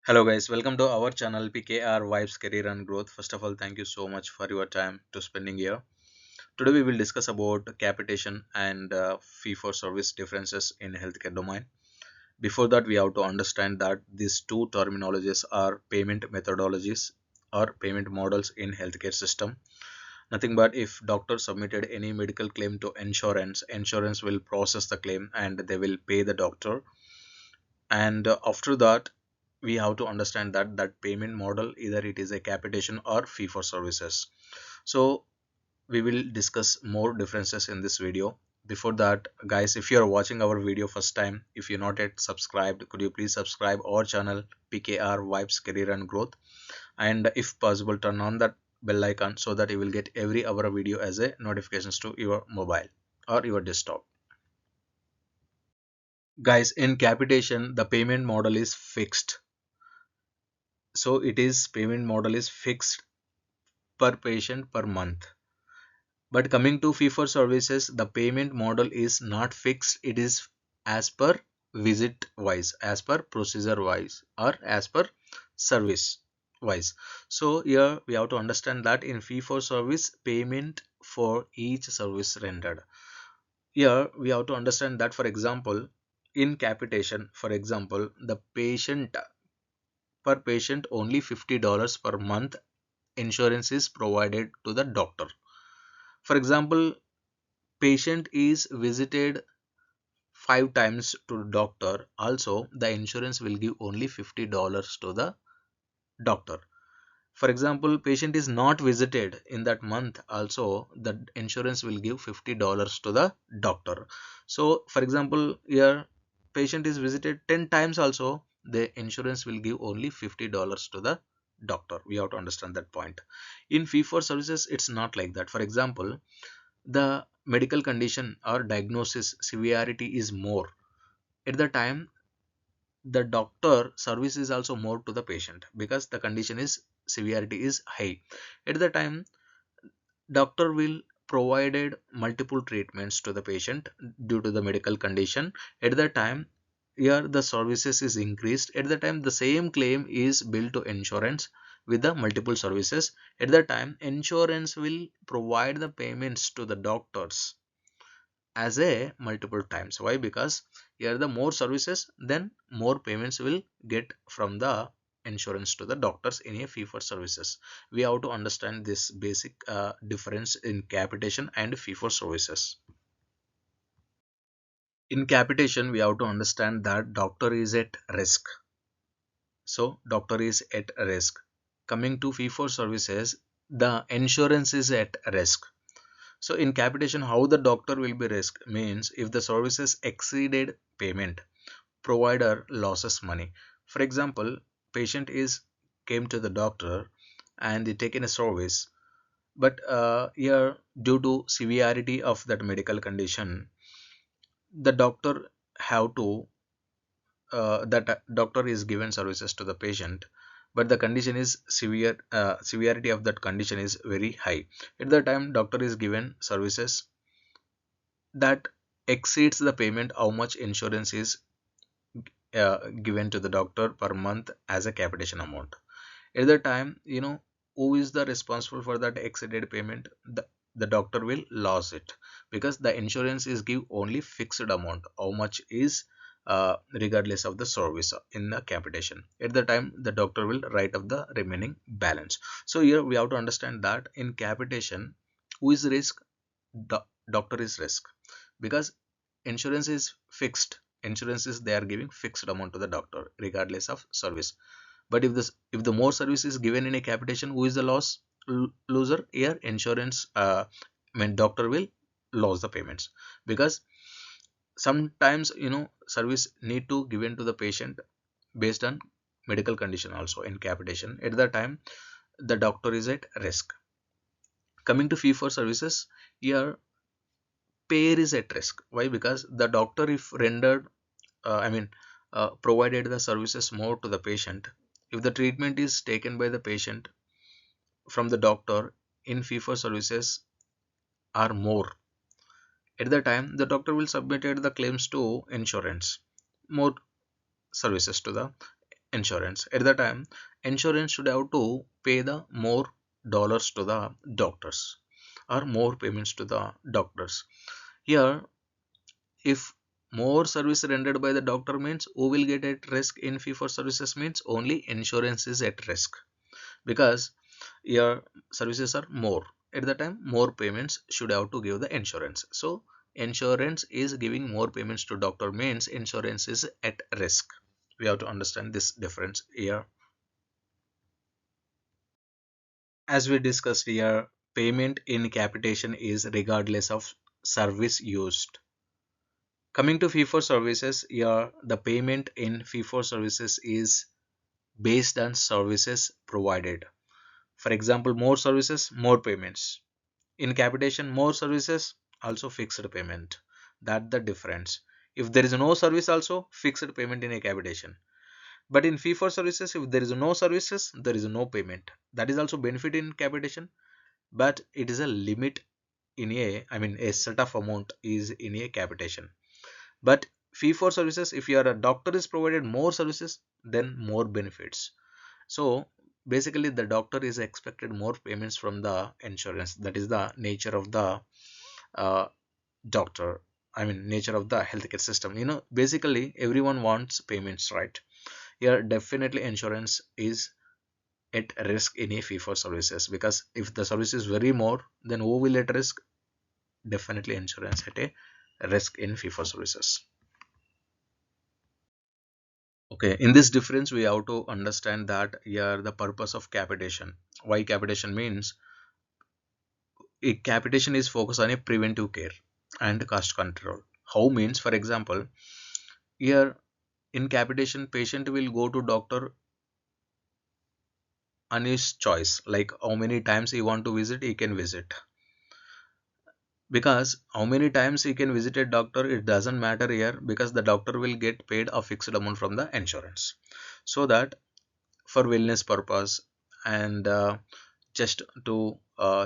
Hello guys, welcome to our channel PKR Vibes Career and Growth. First of all, thank you so much for your time to spending here. Today we will discuss about capitation and fee for service differences in healthcare domain. Before that, we have to understand that these two terminologies are payment methodologies or payment models in healthcare system. Nothing but if doctor submitted any medical claim to insurance, insurance will process the claim and they will pay the doctor. And after that, we have to understand that payment model, either it is a capitation or fee for services. So we will discuss more differences in this video. Before that, guys, if you are watching our video first time, if you're not yet subscribed, could you please subscribe our channel PKR Vibes Career and Growth, and if possible turn on that bell icon so that you will get every our video as a notifications to your mobile or your desktop. Guys, in capitation the payment model is fixed. So it is payment model is fixed per patient per month. But coming to fee for services, the payment model is not fixed. It is as per visit wise, as per procedure wise, or as per service wise. So here we have to understand that in fee for service, payment for each service rendered. Here we have to understand that, for example, in capitation, for example, the patient per patient only $50 per month insurance is provided to the doctor. For example, patient is visited 5 times to doctor, also the insurance will give only $50 to the doctor. For example, patient is not visited in that month, also the insurance will give $50 to the doctor. So for example, here patient is visited 10 times, also the insurance will give only $50 to the doctor. We have to understand that point. In fee for services, it's not like that. For example, the medical condition or diagnosis severity is more, at the time the doctor service is also more to the patient because the condition is severity is high. At the time, doctor will provided multiple treatments to the patient due to the medical condition. At the time, here the services is increased. At the time, the same claim is billed to insurance with the multiple services. At the time, insurance will provide the payments to the doctors as a multiple times. Why? Because here the more services, then more payments will get from the insurance to the doctors in a fee for services. We have to understand this basic difference in capitation and fee for services. In capitation, we have to understand that doctor is at risk. So doctor is at risk. Coming to fee for services, the insurance is at risk. So in capitation, how the doctor will be risk means if the services exceeded payment, provider loses money. For example, patient is came to the doctor and they taken a service, but here due to severity of that medical condition, the doctor have to that doctor is given services to the patient, but the condition is severe. Severity of that condition is very high. At the time, doctor is given services that exceeds the payment how much insurance is given to the doctor per month as a capitation amount. At the time, who is the responsible for that exceeded payment? The doctor will lose it because the insurance is give only fixed amount how much is regardless of the service in the capitation. At the time, the doctor will write up the remaining balance. So here we have to understand that in capitation, who is risk? The doctor is risk because insurance is fixed. Insurance is they are giving fixed amount to the doctor regardless of service. But if the more service is given in a capitation, who is the loser? Here insurance doctor will lose the payments because sometimes service need to given to the patient based on medical condition. Also in capitation, at the time the doctor is at risk. Coming to fee for services, here payer is at risk. Why? Because the doctor if rendered provided the services more to the patient, if the treatment is taken by the patient from the doctor in fee for services are more, at the time the doctor will submit the claims to insurance, more services to the insurance. At the time, insurance should have to pay the more dollars to the doctors or more payments to the doctors. Here, if more service rendered by the doctor means who will get at risk in fee for services means only insurance is at risk, because your services are more. At the time, more payments should have to give the insurance. So insurance is giving more payments to doctor means insurance is at risk. We have to understand this difference here. As we discussed here, payment in capitation is regardless of service used. Coming to fee for services, here the payment in fee for services is based on services provided. For example, more services, more payments. In capitation, more services, also fixed payment. That the difference. If there is no service, also fixed payment in a capitation. But in fee for services, if there is no services, there is no payment. That is also benefit in capitation, but it is a limit in a, I mean, a set of amount is in a capitation. But fee for services, if you are a doctor is provided more services, then more benefits. So basically, the doctor is expected more payments from the insurance. That is the nature of the uh, doctor. I mean, nature of the healthcare system. Basically, everyone wants payments, right? Here, definitely, insurance is at risk in a fee for services, because if the service is very more, then who will at risk? Definitely, insurance at a risk in fee for services. Okay, in this difference, we have to understand that here the purpose of capitation. Why capitation means a capitation is focused on a preventive care and cost control. How means, for example, here in capitation, patient will go to doctor on his choice, like how many times he want to visit, he can visit. Because how many times he can visit a doctor, it doesn't matter here, because the doctor will get paid a fixed amount from the insurance. So that for wellness purpose and just to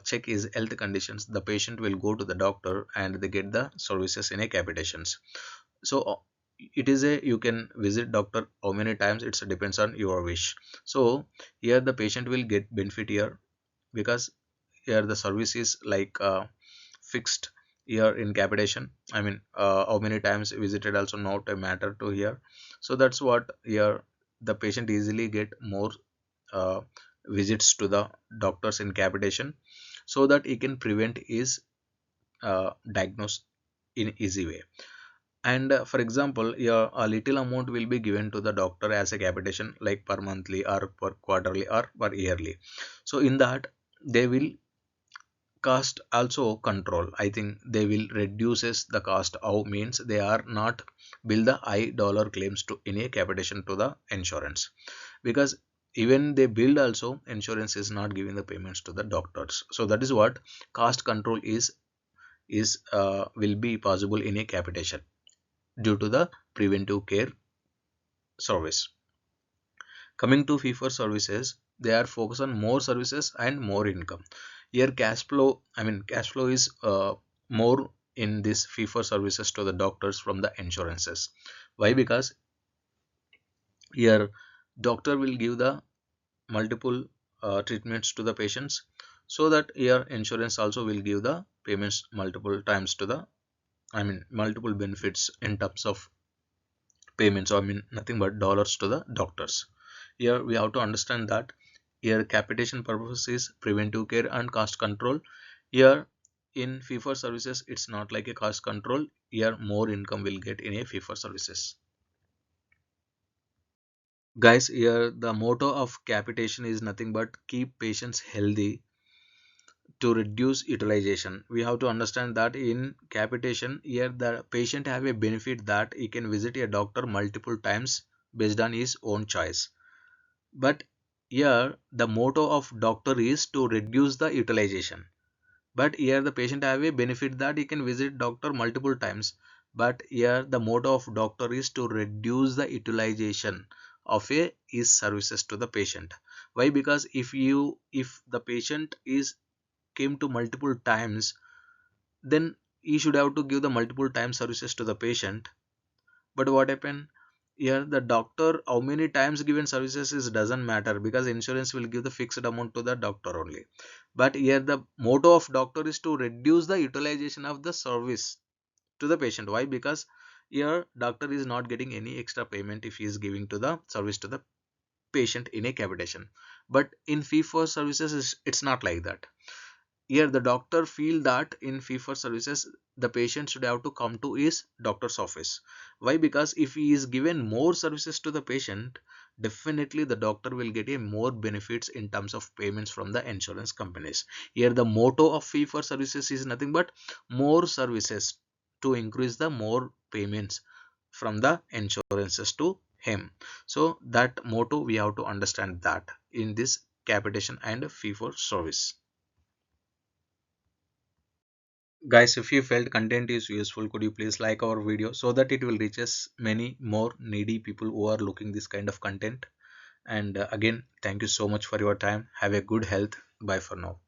check his health conditions, the patient will go to the doctor and they get the services in a capitations. So it is a, you can visit doctor how many times, it depends on your wish. So here the patient will get benefit here, because here the service is like fixed here in capitation. I mean, how many times visited also not a matter to here. So that's what here the patient easily get more uh, visits to the doctors in capitation, so that he can prevent his diagnose in easy way. And for example, yeah, a little amount will be given to the doctor as a capitation, like per monthly or per quarterly or per yearly. So in that, they will cost also control. I think they will reduces the cost. How means they are not bill the high dollar claims to any capitation to the insurance, because even they build also, insurance is not giving the payments to the doctors. So that is what cost control is will be possible in a capitation due to the preventive care service. Coming to fee for services, they are focused on more services and more income. Here cash flow, I mean cash flow is more in this fee for services to the doctors from the insurances. Why? Because here doctor will give the multiple treatments to the patients, so that here insurance also will give the payments multiple times to the, I mean multiple benefits in terms of payments, I mean nothing but dollars to the doctors. Here we have to understand that here capitation purpose is preventive care and cost control. Here in fee for services, it's not like a cost control. Here more income will get in a fee for services. Guys, here the motto of capitation is nothing but keep patients healthy to reduce utilization. We have to understand that in capitation, here the patient have a benefit that he can visit a doctor multiple times based on his own choice. But here the motto of doctor is to reduce the utilization. But here the patient have a benefit that he can visit doctor multiple times. But here the motto of doctor is to reduce the utilization of a his services to the patient. Why? Because if the patient is came to multiple times, then he should have to give the multiple time services to the patient. But what happened? Here the doctor how many times given services is doesn't matter, because insurance will give the fixed amount to the doctor only. But here the motto of doctor is to reduce the utilization of the service to the patient. Why? Because here doctor is not getting any extra payment if he is giving to the service to the patient in a capitation. But in fee for services it's not like that. Here the doctor feel that in fee for services the patient should have to come to his doctor's office. Why? Because if he is given more services to the patient, definitely the doctor will get a more benefits in terms of payments from the insurance companies. Here the motto of fee for services is nothing but more services to increase the more payments from the insurances to him. So that motto we have to understand that in this capitation and fee for service. Guys, if you felt content is useful, could you please like our video so that it will reach us many more needy people who are looking this kind of content. And again, thank you so much for your time. Have a good health. Bye for now.